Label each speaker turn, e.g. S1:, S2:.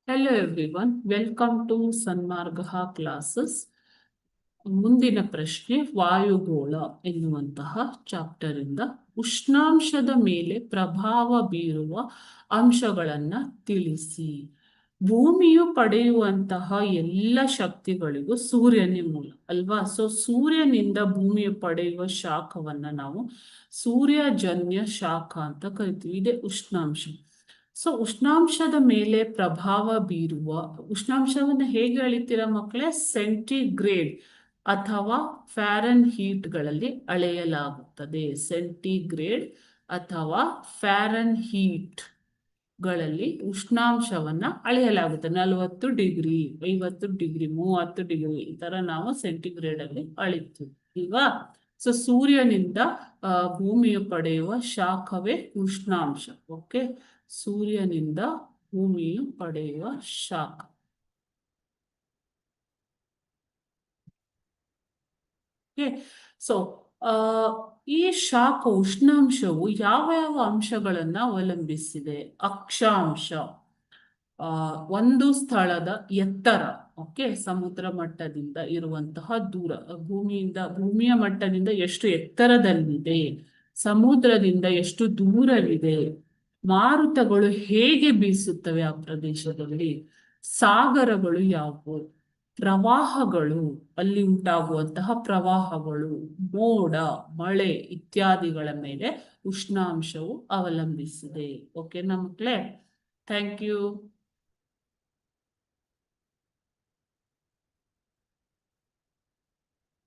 S1: Hello everyone, welcome to Sanmarga classes. ಮುಂದಿನ ಪ್ರಶ್ನೆ ವಾಯುಗೋಳ ಎನ್ನುವಂತಹ ಚಾಪ್ಟರ್ ಇಂದ ಉಷ್ಣಾಂಶದ ಮೇಲೆ ಪ್ರಭಾವ ಬೀರುವ ಅಂಶಗಳನ್ನ ತಿಳಿಸಿ. ಭೂಮಿಯು ಪಡೆಯುವಂತಹ ಎಲ್ಲ ಶಕ್ತಿಗಳಿಗೂ ಸೂರ್ಯನೇ ಮೂಲ ಅಲ್ವಾ. ಸೊ ಸೂರ್ಯನಿಂದ ಭೂಮಿಯು ಪಡೆಯುವ ಶಾಖವನ್ನ ನಾವು ಸೂರ್ಯಜನ್ಯ ಶಾಖ ಅಂತ ಕರಿತೀವಿ. ಇದೇ ಉಷ್ಣಾಂಶ. ಸೊ ಉಷ್ಣಾಂಶದ ಮೇಲೆ ಪ್ರಭಾವ ಬೀರುವ ಉಷ್ಣಾಂಶವನ್ನು ಹೇಗೆ ಅಳಿತೀರಾ ಮಕ್ಕಳೇ? ಸೆಂಟಿಗ್ರೇಡ್ ಅಥವಾ ಫ್ಯಾರನ್ ಹೀಟ್ಗಳಲ್ಲಿ ಅಳೆಯಲಾಗುತ್ತದೆ. ಸೆಂಟಿಗ್ರೇಡ್ ಅಥವಾ ಫ್ಯಾರನ್ ಹೀಟ್ಗಳಲ್ಲಿ ಉಷ್ಣಾಂಶವನ್ನ ಅಳೆಯಲಾಗುತ್ತೆ. 40 ಡಿಗ್ರಿ, 50 ಡಿಗ್ರಿ, 30 ಡಿಗ್ರಿ ಈ ತರ ನಾವು ಸೆಂಟಿಗ್ರೇಡ್ ಅಲ್ಲಿ ಅಳಿತೀವಿ ಇಲ್ವಾ. ಸೊ ಸೂರ್ಯನಿಂದ ಭೂಮಿಯು ಪಡೆಯುವ ಶಾಖವೇ ಉಷ್ಣಾಂಶ. ಓಕೆ, ಸೂರ್ಯನಿಂದ ಭೂಮಿಯು ಪಡೆಯುವ ಶಾಖ. ಸೊ ಈ ಶಾಖ ಉಷ್ಣಾಂಶವು ಯಾವ ಯಾವ ಅಂಶಗಳನ್ನ ಅವಲಂಬಿಸಿದೆ? ಅಕ್ಷಾಂಶ, ಒಂದು ಸ್ಥಳದ ಎತ್ತರ, ಓಕೆ, ಸಮುದ್ರ ಮಟ್ಟದಿಂದ ಇರುವಂತಹ ದೂರ, ಭೂಮಿಯ ಮಟ್ಟದಿಂದ ಎಷ್ಟು ಎತ್ತರದಲ್ಲಿದೆ, ಸಮುದ್ರದಿಂದ ಎಷ್ಟು ದೂರವಿದೆ, ಮಾರುತಗಳು ಹೇಗೆ ಬೀಸುತ್ತವೆ ಆ ಪ್ರದೇಶದಲ್ಲಿ, ಸಾಗರಗಳು ಯಾವುವು, ಪ್ರವಾಹಗಳು, ಅಲ್ಲಿ ಉಂಟಾಗುವಂತಹ ಪ್ರವಾಹಗಳು, ಮೋಡ, ಮಳೆ ಇತ್ಯಾದಿಗಳ ಮೇಲೆ ಉಷ್ಣಾಂಶವು ಅವಲಂಬಿಸಿದೆ. ಓಕೆನಾ ಮಕ್ಕಳೇ? Thank you.